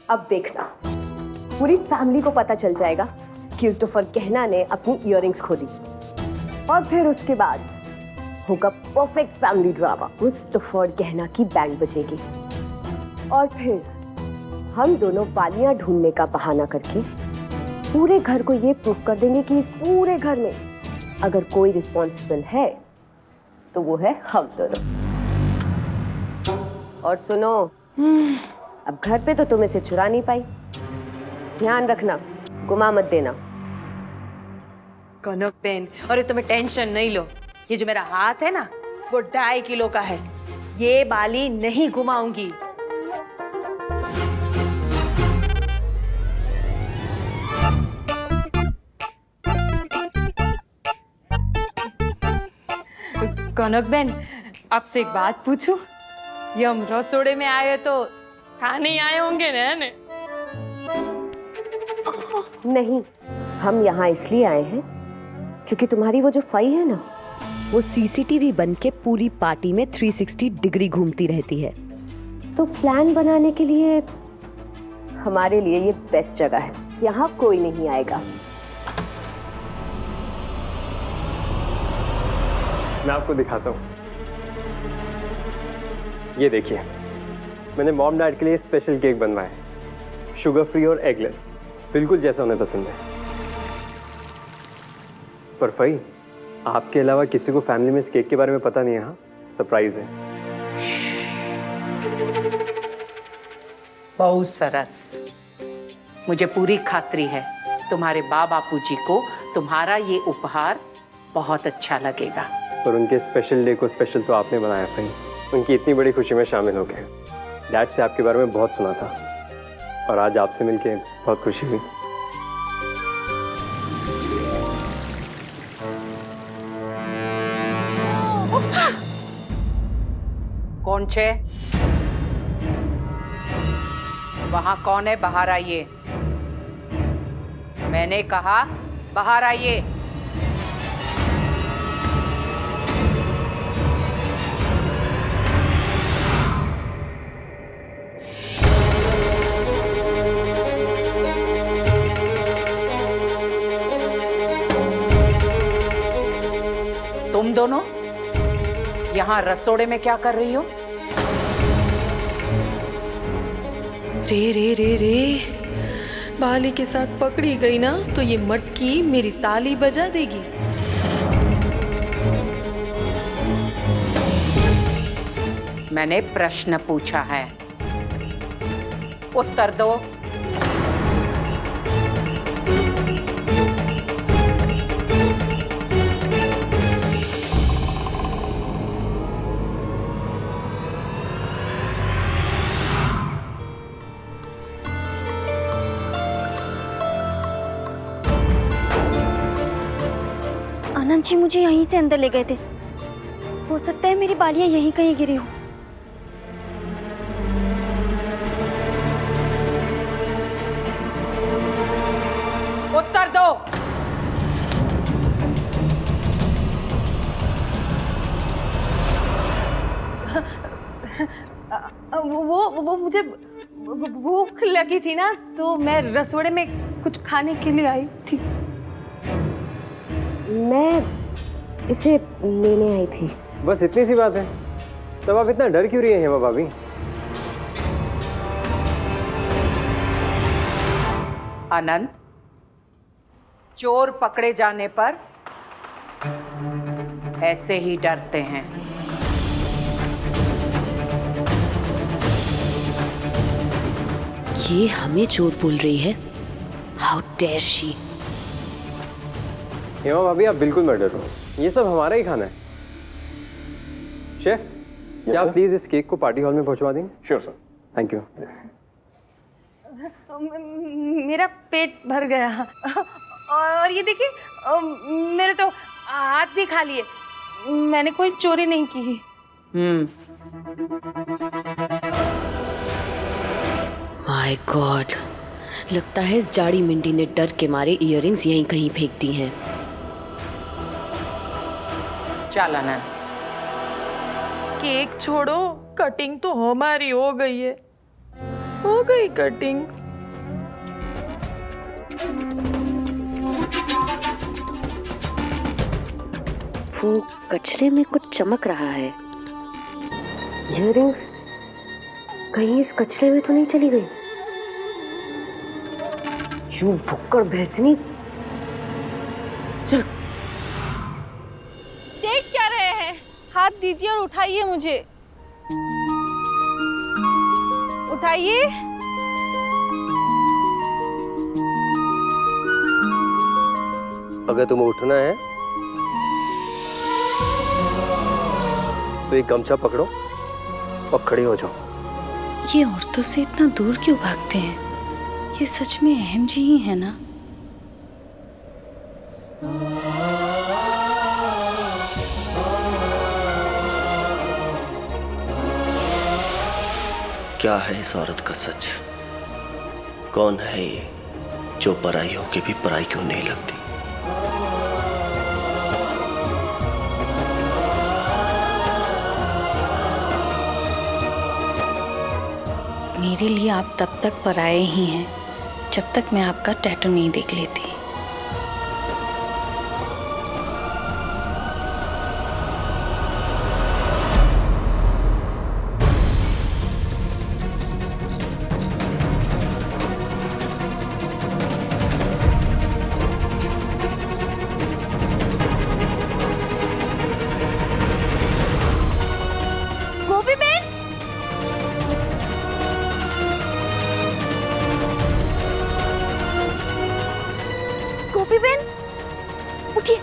अब देखना, पूरी फैमिली को पता चल जाएगा क्रिस्टोफर कहना ने अपनी इयररिंग्स खो दी, और फिर उसके बाद होगा परफेक्ट फैमिली ड्रामा। क्रिस्टोफर कहना की बैंड बजेगी और फिर हम दोनों बालियां ढूंढने का बहाना करके पूरे घर को ये प्रूफ कर देंगे कि इस पूरे घर में अगर कोई रिस्पॉन्सिबल है तो वो है हम दोनों। और सुनो, अब घर पे तो तुम इसे चुरा नहीं पाई, ध्यान रखना, गुमा मत देना। कनक बहन, अरे तुम्हें टेंशन नहीं लो, ये जो मेरा हाथ है ना वो 2.5 किलो का है, ये बाली नहीं घुमाऊंगी। कनक बहन, आपसे एक बात पूछूं? ये हम रसोड़े में आए तो खाने ही आए होंगे ना? नहीं, हम यहाँ इसलिए आए हैं क्योंकि तुम्हारी वो जो फाई है ना, वो सीसीटीवी बन के पूरी पार्टी में 360 डिग्री घूमती रहती है। तो प्लान बनाने के लिए हमारे लिए ये बेस्ट जगह है, यहाँ कोई नहीं आएगा। मैं आपको दिखाता हूँ, ये देखिए, मैंने मॉम डैड के लिए स्पेशल केक बनवाया है, शुगर फ्री और एगलेस, बिल्कुल जैसा उन्हें पसंद है। पर फई, आपके अलावा किसी को फैमिली में इस केक के बारे में पता नहीं है। हाँ, सरप्राइज है। बहुत सरस, मुझे पूरी खातरी है तुम्हारे बापू जी को तुम्हारा ये उपहार बहुत अच्छा लगेगा। पर उनके स्पेशल डे को स्पेशल तो आपने बनाया फई, उनकी इतनी बड़ी खुशी में शामिल हो गए। डैड से आपके बारे में बहुत सुना था और आज आपसे मिलके बहुत खुशी हुई। कौन छे? वहां कौन है? बाहर आइए। मैंने कहा बाहर आइए। तुम दोनों यहाँ रसोड़े में क्या कर रही हो? रे रे रे रे, बाली के साथ पकड़ी गई ना तो ये मटकी मेरी ताली बजा देगी। मैंने प्रश्न पूछा है, उत्तर दो। आनंद जी मुझे यहीं से अंदर ले गए थे, हो सकता है मेरी बालियां यहीं कहीं गिरी हो। उत्तर दो। वो मुझे भूख लगी थी ना, तो मैं रसोड़े में कुछ खाने के लिए आई थी। मैं इसे लेने आई थी। बस इतनी सी बात है, तब आप इतना डर क्यों रही हैं हेमा भाभी? आनंद, चोर पकड़े जाने पर ऐसे ही डरते हैं। ये हमें चोर बोल रही है? How dare she. हेमा भाभी, आप बिल्कुल मत डरो, ये सब हमारा ही खाना है। शेफ, क्या आप प्लीज इस केक को पार्टी हॉल में पहुंचवा देंगे? Sure sir. Thank you. मेरा पेट भर गया और ये देखिए, मेरे तो हाथ भी खाली है, मैंने कोई चोरी नहीं की। माय गॉड, लगता है इस जाड़ी मिंडी ने डर के मारे इयररिंग्स यहीं कहीं फेंक दी हैं। चल आनंद, केक छोड़ो, कटिंग तो हमारी हो गई है, हो गई रही कटिंग। वो कचरे में कुछ चमक रहा है। इयररिंग्स कहीं इस कचरे में तो नहीं चली गई? यूं भुक्कड़ भैंसनी। चल। देख क्या रहे हैं? हाथ दीजिए और उठाइए मुझे। उठाइए। अगर तुम्हें उठना है तो एक गमछा पकड़ो और खड़े हो जाओ। ये औरतों से इतना दूर क्यों भागते हैं? ये सच में अहम जी ही है ना? क्या है इस औरत का सच? कौन है ये जो पराई होके भी पराई क्यों नहीं लगती? मेरे लिए आप तब तक पराए ही हैं जब तक मैं आपका टैटू नहीं देख लेती। गोपी बहन, उठिए।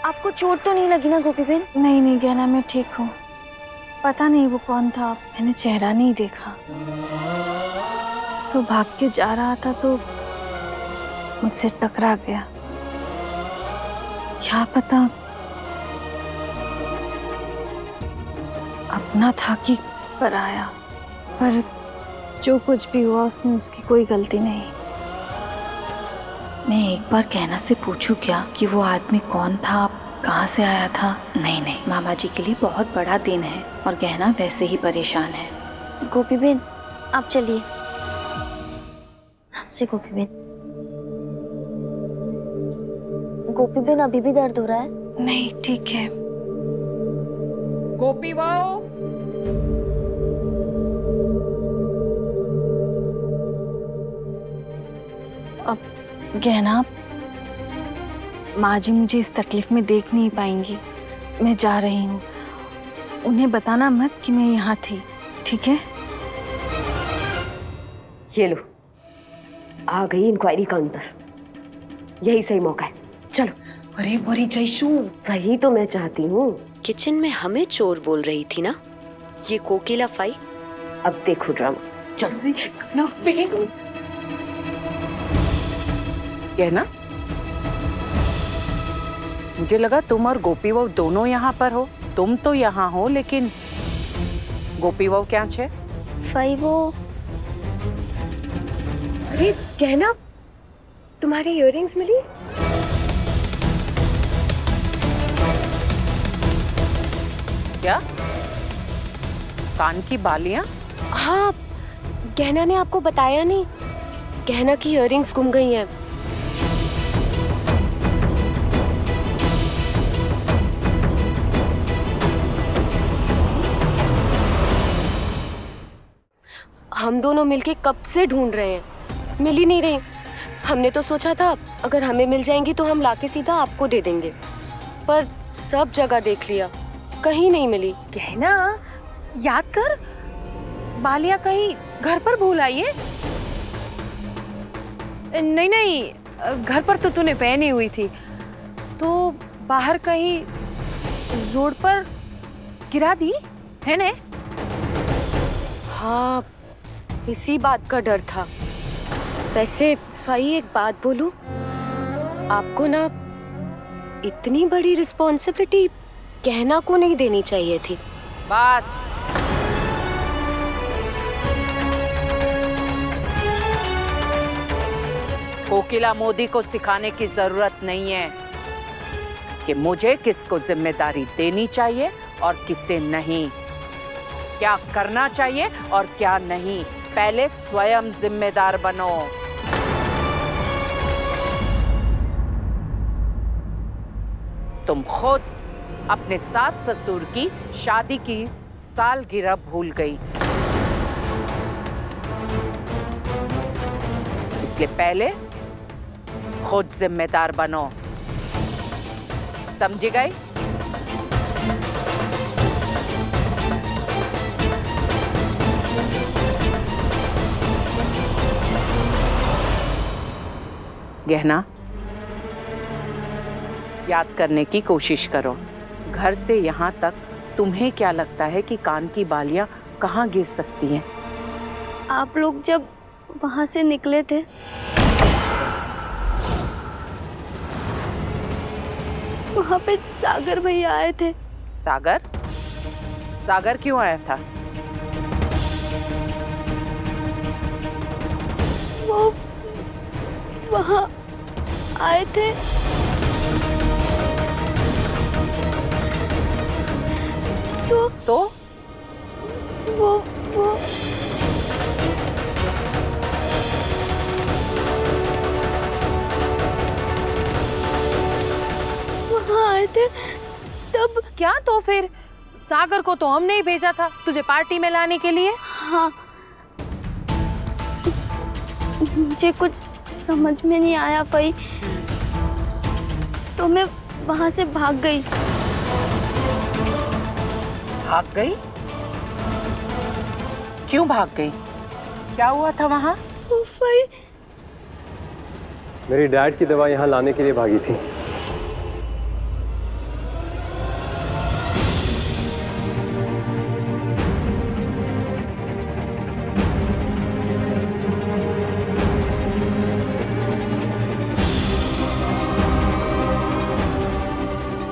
आपको चोट तो नहीं लगी ना गोपी बहन? नहीं नहीं गहना, मैं ठीक हूँ। पता नहीं वो कौन था, मैंने चेहरा नहीं देखा। सो भाग के जा रहा था तो मुझसे टकरा गया। क्या पता अपना था कि पराया, पर जो कुछ भी हुआ उसमें उसकी कोई गलती नहीं। मैं एक बार गहना से पूछूं क्या कि वो आदमी कौन था, कहाँ से आया था? नहीं नहीं, मामा जी के लिए बहुत बड़ा दिन है और गहना वैसे ही परेशान है। गोपी बहन आप चलिए हमसे। गोपी बहन, गोपी बहन अभी भी दर्द हो रहा है? नहीं ठीक है। गोपी बहू, अब गहना, माँ जी मुझे इस तकलीफ में देख नहीं पाएंगी। मैं जा रही हूँ, उन्हें बताना मत कि मैं यहाँ थी, ठीक है? ये लो, आ गई इंक्वायरी काउंटर। यही सही मौका है, चलो। अरे बड़ी जयशु, वही तो मैं चाहती हूँ। किचन में हमें चोर बोल रही थी ना, ये कोकिला फाई। अब देखो ड्रामा, चलो। कहना, मुझे लगा तुम और गोपी बहू दोनों यहाँ पर हो। तुम तो यहाँ हो लेकिन गोपी बहू क्या छे? फाई वो, अरे कहना, तुम्हारी इयररिंग्स मिली? क्या? कान की बालियां? हाँ, गहना ने आपको बताया नहीं। गहना की इयररिंग्स गुम गई हैं। हम दोनों मिलके कब से ढूंढ रहे हैं, मिल ही नहीं रही। हमने तो सोचा था अगर हमें मिल जाएंगी तो हम लाके सीधा आपको दे देंगे, पर सब जगह देख लिया, कहीं नहीं मिली। कहना, याद कर, बालियां कहीं घर पर भूल आई है? नहीं नहीं, घर पर तो तूने पहनी हुई थी, तो बाहर कहीं रोड पर गिरा दी है ने? हाँ, इसी बात का डर था। वैसे फाई, एक बात बोलूं, आपको ना इतनी बड़ी रिस्पॉन्सिबिलिटी कहना को नहीं देनी चाहिए थी। बस, कोकिला मोदी को सिखाने की जरूरत नहीं है कि मुझे किसको जिम्मेदारी देनी चाहिए और किसे नहीं। क्या करना चाहिए और क्या नहीं। पहले स्वयं जिम्मेदार बनो। तुम खुद अपने सास ससुर की शादी की सालगिरह भूल गई, इसलिए पहले खुद जिम्मेदार बनो। समझी गई? गहना, याद करने की कोशिश करो। घर से यहाँ तक तुम्हें क्या लगता है कि कान की बालियां कहाँ गिर सकती हैं? आप लोग जब वहां से निकले थे वहां पे सागर भैया आए थे। सागर? सागर क्यों आया था? वो वहां आए थे तो वो वहां आए थे तब। क्या? तो फिर सागर को तो हमने ही भेजा था तुझे पार्टी में लाने के लिए। हाँ, मुझे कुछ समझ में नहीं आया भाई, तो मैं वहां से भाग गई। भाग गई? क्यों भाग गई? क्या हुआ था वहां? भाई, मेरी डैड की दवा यहाँ लाने के लिए भागी थी।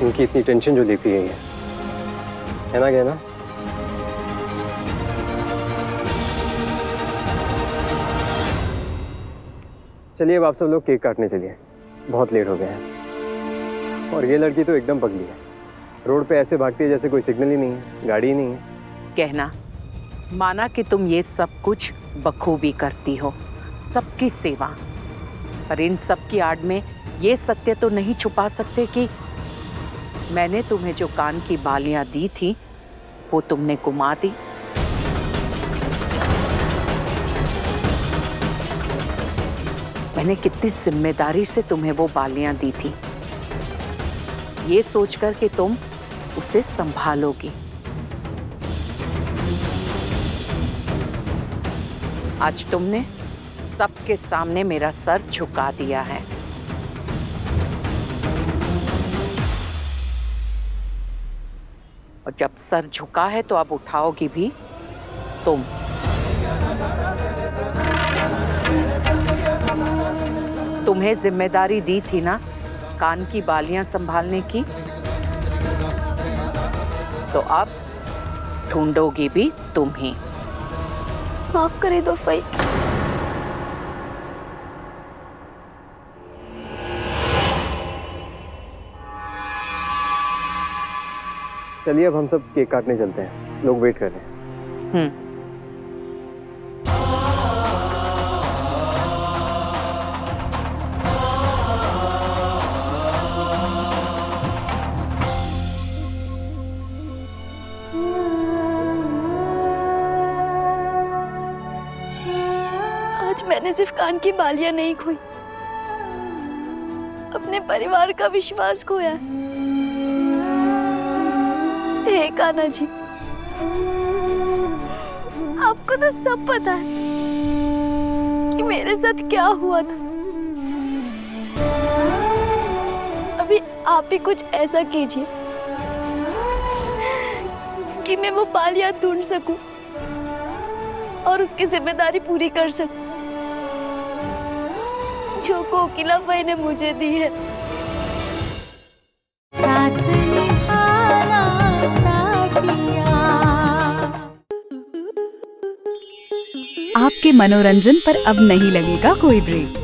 इनकी इतनी टेंशन जो लेती है ना गहना? चलिए अब आप सब लोग केक काटने चलिए, बहुत लेट हो गया है। और ये लड़की तो एकदम पगली है, रोड पे ऐसे भागती है जैसे कोई सिग्नल ही नहीं है, गाड़ी ही नहीं है। कहना, माना कि तुम ये सब कुछ बखूबी करती हो, सबकी सेवा, पर इन सब की आड़ में ये सत्य तो नहीं छुपा सकते कि मैंने तुम्हें जो कान की बालियां दी थी वो तुमने गुमा दी। मैंने कितनी जिम्मेदारी से तुम्हें वो बालियां दी थी, ये सोचकर कि तुम उसे संभालोगी। आज तुमने सबके सामने मेरा सर झुका दिया है। और जब सर झुका है तो अब उठाओगी भी तुम। तुम्हें जिम्मेदारी दी थी ना कान की बालियां संभालने की, तो अब ढूंढोगी भी तुम ही। माफ करे दो भाई। चलिए अब हम सब केक काटने चलते हैं, लोग वेट कर रहे हैं। आज मैंने सिर्फ कान की बालियां नहीं खोई, अपने परिवार का विश्वास खोया। हे कान्हा जी, आपको तो सब पता है कि मेरे साथ क्या हुआ था। अभी आप ही कुछ ऐसा कीजिए कि मैं वो बालियां ढूंढ सकूं और उसकी जिम्मेदारी पूरी कर सकूं जो कोकिला भाई ने मुझे दी है। साथ निभाना साथिया। आपके मनोरंजन पर अब नहीं लगेगा कोई ब्रेक।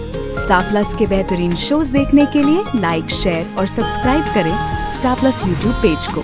स्टार प्लस के बेहतरीन शोज देखने के लिए लाइक, शेयर और सब्सक्राइब करें स्टार प्लस यूट्यूब पेज को।